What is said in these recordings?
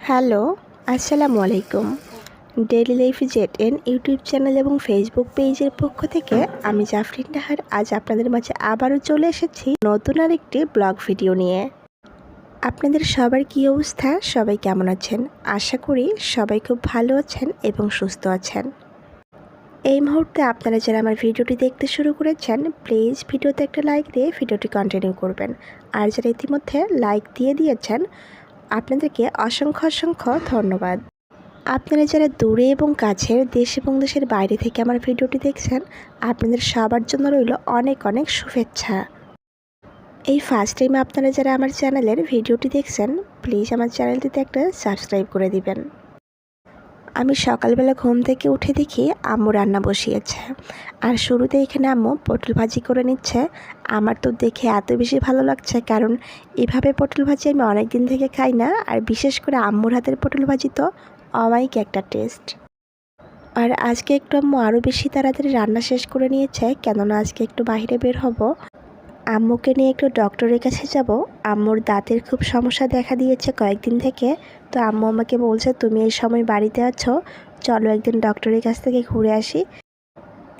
Hello, আসসালামু আলাইকুম। Daily life Z YouTube channel এবং ফেসবুক পেজের পক্ষ থেকে আমি জাফরিন নাহার আজ আপনাদের মাঝে আবারও চলে এসেছি নতুন আরেকটি ব্লগ ভিডিও নিয়ে। আপনাদের সবার কী অবস্থা, সবাই কেমন আছেন? আশা করি সবাই খুব ভালো আছেন এবং সুস্থ আছেন। এই মুহূর্তে আপনারা যারা আমার ভিডিওটি দেখতে শুরু করেছেন, প্লিজ ভিডিওতে একটা লাইক দিয়ে ভিডিওটি কন্টিনিউ করবেন। আর যারা ইতিমধ্যে লাইক দিয়ে দিয়েছেন, আপনাদেরকে অসংখ্য ধন্যবাদ। আপনারা যারা দূরে এবং কাছের দেশ এবং দেশের বাইরে থেকে আমার ভিডিওটি দেখছেন, আপনাদের সবার জন্য রইল অনেক অনেক শুভেচ্ছা। এই ফার্স্ট টাইম আপনারা যারা আমার চ্যানেলের ভিডিওটি দেখছেন, প্লিজ আমার চ্যানেলটিতে একটা সাবস্ক্রাইব করে দিবেন। আমি সকালবেলা ঘুম থেকে উঠে দেখি আম্মু রান্না বসিয়েছে, আর শুরুতে এখানে আম্মু পটল ভাজি করে নিচ্ছে। আমার তো দেখে এত বেশি ভালো লাগছে, কারণ এভাবে পটল ভাজি আমি অনেক দিন থেকে খাই না, আর বিশেষ করে আম্মুর হাতের পটল ভাজি তো অমাইক একটা টেস্ট। আর আজকে একটু আম্মু আরও বেশি তাড়াতাড়ি রান্না শেষ করে নিয়েছে, কেননা আজকে একটু বাইরে বের হব। আম্মুকে নিয়ে একটু ডক্টরের কাছে যাব। আম্মুর দাঁতের খুব সমস্যা দেখা দিয়েছে কয়েকদিন থেকে। তো আম্মু আমাকে বলছে, তুমি এই সময় বাড়িতে আছো, চলো একদিন ডক্টরের কাছ থেকে ঘুরে আসি।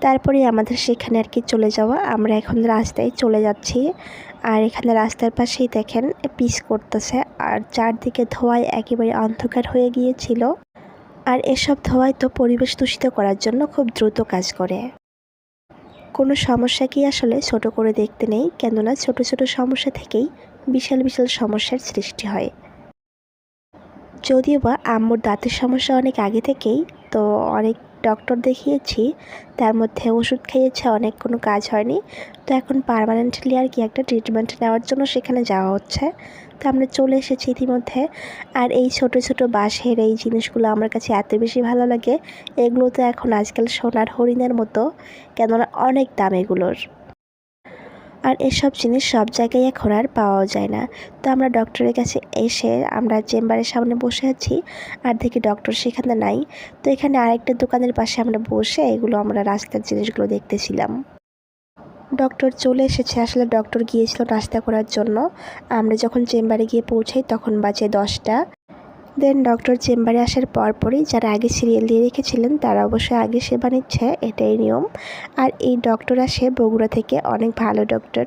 তারপরে আমাদের সেখানে আর কি চলে যাওয়া। আমরা এখন রাস্তায় চলে যাচ্ছি, আর এখানে রাস্তার পাশেই দেখেন পিচ করতেছে, আর চারদিকে ধোঁয়ায় একেবারে অন্ধকার হয়ে গিয়েছিল। আর এসব ধোঁয়ায় তো পরিবেশ দূষিত করার জন্য খুব দ্রুত কাজ করে। কোনো সমস্যাকেই আসলে ছোট করে দেখতে নেই, কেননা ছোট ছোট সমস্যা থেকেই বিশাল বিশাল সমস্যার সৃষ্টি হয়। যদিও বা আম্মুর দাঁতের সমস্যা অনেক আগে থেকেই, তো অনেক ডক্টর দেখিয়েছি, তার মধ্যে ওষুধ খেয়েছে, অনেক কোনো কাজ হয়নি। তো এখন পার্মানেন্টলি আর কি একটা ট্রিটমেন্ট নেওয়ার জন্য সেখানে যাওয়া হচ্ছে। তো আমরা চলে এসেছি ইতিমধ্যে। আর এই ছোট ছোট বাঁশের এই জিনিসগুলো আমার কাছে এত বেশি ভালো লাগে। এগুলো তো এখন আজকাল সোনার হরিণের মতো, কেননা অনেক দাম এগুলোর। আর এসব জিনিস সব জায়গায় এখন আর পাওয়াও যায় না। তো আমরা ডক্টরের কাছে এসে আমরা চেম্বারের সামনে বসে আছি, আর দেখি ডক্টর সেখানে নাই। তো এখানে আরেকটা দোকানের পাশে আমরা বসে এগুলো আমরা রাস্তার জিনিসগুলো দেখতেছিলাম। ডক্টর চলে এসেছে, আসলে ডক্টর গিয়েছিল নাস্তা করার জন্য। আমরা যখন চেম্বারে গিয়ে পৌঁছাই তখন বাজে 10টা। দেন ডক্টর চেম্বারে আসার পরপরই যারা আগে সিরিয়াল দিয়ে রেখেছিলেন তারা অবশ্যই আগে সেবা নিচ্ছে, এটাই নিয়ম। আর এই ডক্টর আসে বগুড়া থেকে, অনেক ভালো ডক্টর।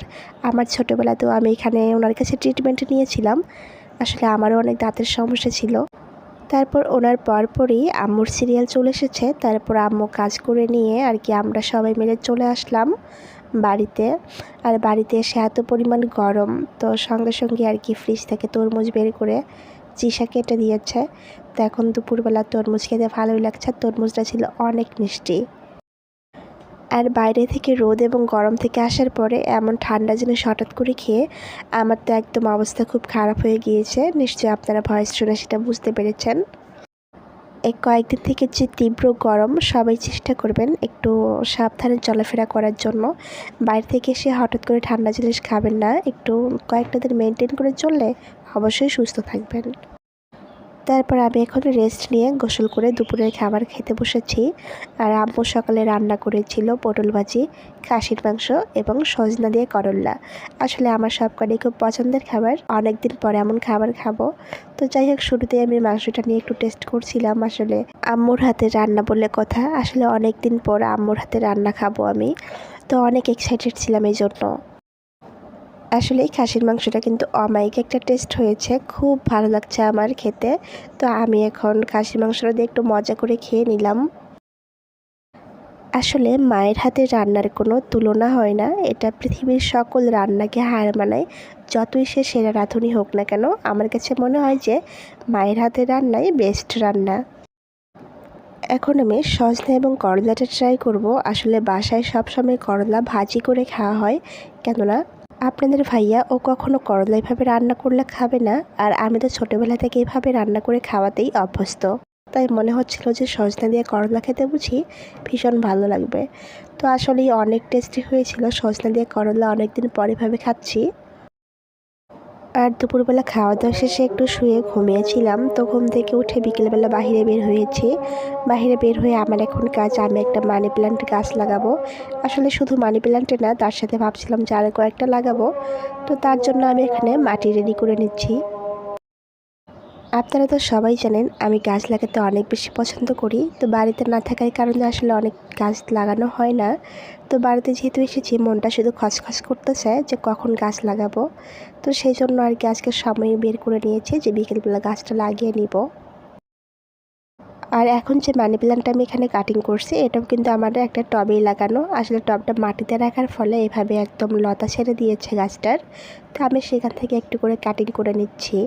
আমার ছোটোবেলাতেও আমি এখানে ওনার কাছে ট্রিটমেন্ট নিয়েছিলাম। আসলে আমারও অনেক দাঁতের সমস্যা ছিল। তারপর ওনার পরপরই আম্মুর সিরিয়াল চলে এসেছে। তারপর আম্মু কাজ করে নিয়ে আর কি আমরা সবাই মিলে চলে আসলাম বাড়িতে। আর বাড়িতে এসে এত পরিমাণ গরম, তো সঙ্গে সঙ্গে আর কি ফ্রিজ থেকে তরমুজ বের করে চিসা কেটে দিয়েছে। তো এখন দুপুরবেলা তরমুজ খেতে ভালোই লাগছে। তরমুজটা ছিল অনেক মিষ্টি। আর বাইরে থেকে রোদ এবং গরম থেকে আসার পরে এমন ঠান্ডা জিনিস হঠাৎ করে খেয়ে আমার তো একদম অবস্থা খুব খারাপ হয়ে গিয়েছে। নিশ্চয়ই আপনারা ভয়েস শুনে সেটা বুঝতে পেরেছেন। এই কয়েকদিন থেকে যে তীব্র গরম, সবাই চেষ্টা করবেন একটু সাবধানে চলাফেরা করার জন্য। বাইরে থেকে এসে হঠাৎ করে ঠান্ডা জিনিস খাবেন না, একটু কয়েকটা দিন মেনটেন করে চললে অবশ্যই সুস্থ থাকবেন। তারপর আমি এখন রেস্ট নিয়ে গোসল করে দুপুরের খাবার খেতে বসেছি। আর আম্মু সকালে রান্না করেছিল পটল ভাজি, খাসির মাংস এবং সজনা দিয়ে করল্লা। আসলে আমার সবকটাই খুব পছন্দের খাবার, অনেক দিন পরে এমন খাবার খাবো। তো যাই হোক, শুরুতেই আমি মাংসটা নিয়ে একটু টেস্ট করছিলাম। আসলে আম্মুর হাতে রান্না বলে কথা, আসলে অনেক দিন পর আম্মুর হাতে রান্না খাবো আমি, তো অনেক এক্সাইটেড ছিলাম এই জন্য। আসলে এই খাসির মাংসটা কিন্তু অমায়িক একটা টেস্ট হয়েছে, খুব ভালো লাগছে আমার খেতে। তো আমি এখন খাসির মাংসটা দিয়ে একটু মজা করে খেয়ে নিলাম। আসলে মায়ের হাতের রান্নার কোনো তুলনা হয় না, এটা পৃথিবীর সকল রান্নাকে হার মানায়। যতই সে সেরা রাঁধুনি হোক না কেন, আমার কাছে মনে হয় যে মায়ের হাতের রান্নাই বেস্ট রান্না। এখন আমি সজনে এবং করলাটা ট্রাই করব। আসলে বাসায় সবসময় করলা ভাজি করে খাওয়া হয়, কেননা আপনাদের ভাইয়া ও কখনো করলা এভাবে রান্না করলে খাবে না। আর আমি তো ছোটোবেলা থেকে এভাবে রান্না করে খাওয়াতেই অভ্যস্ত, তাই মনে হচ্ছিল যে সজনা দিয়ে করলা খেতে বুঝি ভীষণ ভালো লাগবে। তো আসলেই অনেক টেস্টি হয়েছিল সজনা দিয়ে করলা, অনেকদিন পরে এভাবে খাচ্ছি। আর দুপুরবেলা খাওয়া দাওয়া শেষে একটু শুয়ে ঘুমিয়েছিলাম। তো ঘুম থেকে উঠে বিকেলবেলা বাহিরে বের হয়েছি। বাহিরে বের হয়ে আমার এখন কাজ, আমি একটা মানি প্ল্যান্ট গাছ লাগাবো। আসলে শুধু মানি প্ল্যান্টে না, তার সাথে ভাবছিলাম যে আরও কয়েকটা লাগাবো। তো তার জন্য আমি এখানে মাটি রেডি করে নিচ্ছি। আপনারা তো সবাই জানেন আমি গাছ লাগাতে অনেক বেশি পছন্দ করি। তো বাড়িতে না থাকার কারণে আসলে অনেক গাছ লাগানো হয় না। তো বাড়িতে যেহেতু এসেছি মনটা শুধু খচখচ করতেছে যে কখন গাছ লাগাবো। তো সেই জন্য আর কি আজকে সময় বের করে নিয়েছি যে বিকেলবেলা গাছটা লাগিয়ে নিব। আর এখন যে মানি প্ল্যান্টটা আমি এখানে কাটিং করছি এটাও কিন্তু আমাদের একটা টবেই লাগানো। আসলে টবটা মাটিতে রাখার ফলে এভাবে একদম লতা ছেড়ে দিয়েছে গাছটার। তো আমি সেখান থেকে একটু করে কাটিং করে নিচ্ছি।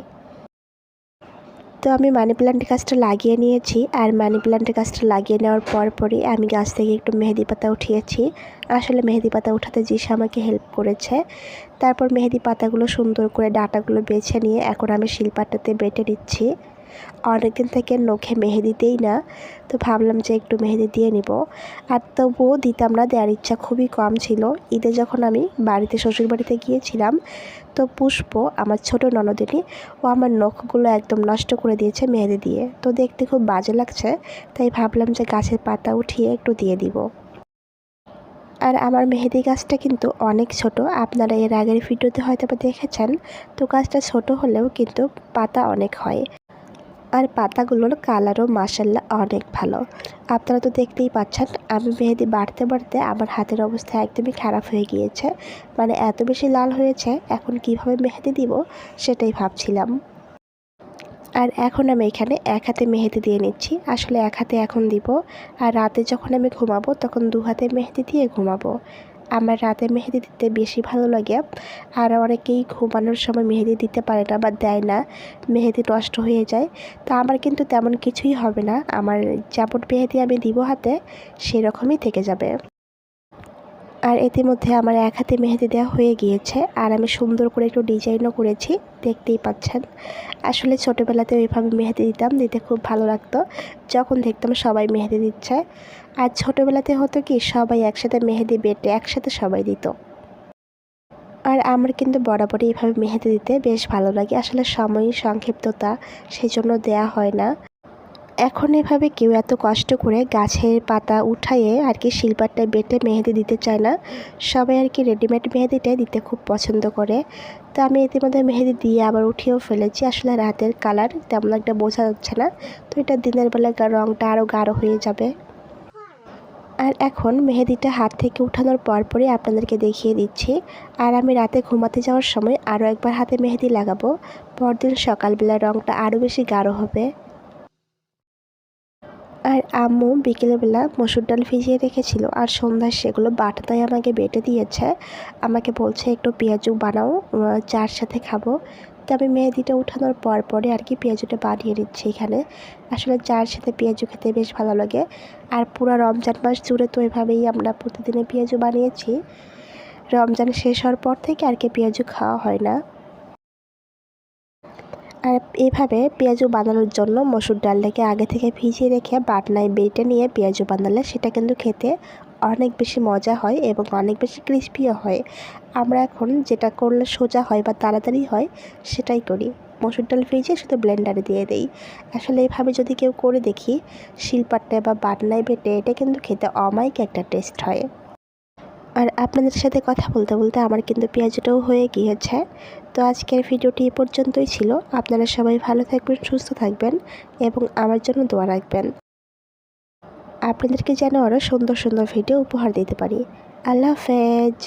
তো আমি মানি প্ল্যান্ট গাছটা লাগিয়ে নিয়েছি। আর মানি প্ল্যান্টের গাছটা লাগিয়ে নেওয়ার পরই আমি গাছ থেকে একটু মেহেদি পাতা উঠিয়েছি। আসলে মেহেদি পাতা উঠাতে জিসা আমাকে হেল্প করেছে। তারপর মেহেদি পাতাগুলো সুন্দর করে ডাঁটাগুলো বেছে নিয়ে এখন আমি শিলপাটাতে বেটে নিচ্ছি। অনেকদিন থেকে নখে মেহেদি দিই না, তো ভাবলাম যে একটু মেহেদি দিয়ে নিব। আর তবুও দিতাম না, দেওয়ার ইচ্ছা খুবই কম ছিল। ঈদে যখন আমি বাড়িতে শ্বশুরবাড়িতে গিয়েছিলাম তো পুষ্প আমার ছোট ননদিনী ও আমার নখগুলো একদম নষ্ট করে দিয়েছে মেহেদি দিয়ে। তো দেখতে খুব বাজে লাগছে, তাই ভাবলাম যে গাছের পাতা উঠিয়ে একটু দিয়ে দিব। আর আমার মেহেদি গাছটা কিন্তু অনেক ছোট, আপনারা এর আগের ভিডিওতে হয়তো বা দেখেছেন। তো গাছটা ছোট হলেও কিন্তু পাতা অনেক হয়। আর পাতাগুলোর কালারও মাশাআল্লাহ অনেক ভালো। আপনারা তো দেখতেই পাচ্ছেন আমি মেহেদি বাড়তে বাড়তে আমার হাতের অবস্থা একদমই খারাপ হয়ে গিয়েছে। মানে এত বেশি লাল হয়েছে, এখন কিভাবে মেহেদি দিব সেটাই ভাবছিলাম। আর এখন আমি এখানে এক হাতে মেহেদি দিয়ে নিচ্ছি। আসলে এক হাতে এখন দিব, আর রাতে যখন আমি ঘুমাবো তখন দু হাতে মেহেদি দিয়ে ঘুমাবো। আমার রাতে মেহেদি দিতে বেশি ভালো লাগে। আর অনেকেই ঘুমানোর সময় মেহেদি দিতে পারে না বা দেয় না, মেহেদি নষ্ট হয়ে যায়। তা আমার কিন্তু তেমন কিছুই হবে না, আমার যেমন মেহেদি আমি দিব হাতে সেরকমই থেকে যাবে। আর ইতিমধ্যে আমার এক হাতে মেহেদি দেওয়া হয়ে গিয়েছে। আর আমি সুন্দর করে একটু ডিজাইনও করেছি, দেখতেই পাচ্ছেন। আসলে ছোটোবেলাতে ওইভাবে মেহেদি দিতে খুব ভালো লাগতো যখন দেখতাম সবাই মেহেদি দিচ্ছে। আর ছোটোবেলাতে হতো কি সবাই একসাথে মেহেদি বেটে একসাথে সবাই দিত। আর আমার কিন্তু বরাবরই এইভাবে মেহেদি দিতে বেশ ভালো লাগে। আসলে সময়ের সংক্ষিপ্ততা, সেই জন্য দেয়া হয় না। এখন এভাবে কেউ এত কষ্ট করে গাছের পাতা উঠাইয়ে আর কি শিলপাটায় বেটে মেহেদি দিতে চায় না। সবাই আর কি রেডিমেড মেহেদিটাই দিতে খুব পছন্দ করে। তো আমি ইতিমধ্যে মেহেদি দিয়ে আবার উঠিয়েও ফেলেছি। আসলে রাতের কালার তেমন একটা বোঝা যাচ্ছে না, তো এটা দিনের বেলা রঙটা আরও গাঢ় হয়ে যাবে। আর এখন মেহেদিটা হাত থেকে উঠানোর পরই আপনাদেরকে দেখিয়ে দিচ্ছি। আর আমি রাতে ঘুমাতে যাওয়ার সময় আরও একবার হাতে মেহেদি লাগাবো, পরদিন সকালবেলা রঙটা আরও বেশি গাঢ় হবে। আর আম্মু বিকেলবেলা মসুর ডাল ভিজিয়ে রেখেছিল, আর সন্ধ্যায় সেগুলো বাটাটাই আমাকে বেটে দিয়েছে। আমাকে বলছে একটু পেঁয়াজু বানাও, চার সাথে খাবো। তো আমি মেহেদিটা উঠানোর পরে আর কি পেঁয়াজুটা বানিয়ে নিচ্ছি এখানে। আসলে চার সাথে পেঁয়াজু খেতে বেশ ভালো লাগে। আর পুরো রমজান মাস জুড়ে তো এভাবেই আমরা প্রতিদিনে পেঁয়াজু বানিয়েছি। রমজান শেষ হওয়ার পর থেকে আর কি পেঁয়াজু খাওয়া হয় না। আর এইভাবে পেঁয়াজু বানানোর জন্য মসুর ডালটাকে আগে থেকে ভিজিয়ে রেখে বাটনায় বেটে নিয়ে পেঁয়াজু বানালে সেটা কিন্তু খেতে অনেক বেশি মজা হয় এবং অনেক বেশি ক্রিস্পিও হয়। আমরা এখন যেটা করলে সোজা হয় বা তাড়াতাড়ি হয় সেটাই করি, মসুর ডাল ভিজিয়ে শুধু ব্লেন্ডারে দিয়ে দেই। আসলে এইভাবে যদি কেউ করে দেখি শিলপাটায় বা বাটনায় বেটে, এটা কিন্তু খেতে অমায়িক একটা টেস্ট হয়। আর আপনাদের সাথে কথা বলতে বলতে আমার কিন্তু পেঁয়াজটাও হয়ে গিয়েছে। তো আজকের ভিডিওটি এ পর্যন্তই ছিল। আপনারা সবাই ভালো থাকবেন, সুস্থ থাকবেন এবং আমার জন্য দোয়া রাখবেন। আপনাদেরকে যেন আরও সুন্দর সুন্দর ভিডিও উপহার দিতে পারি। আল্লাহ হাফেজ।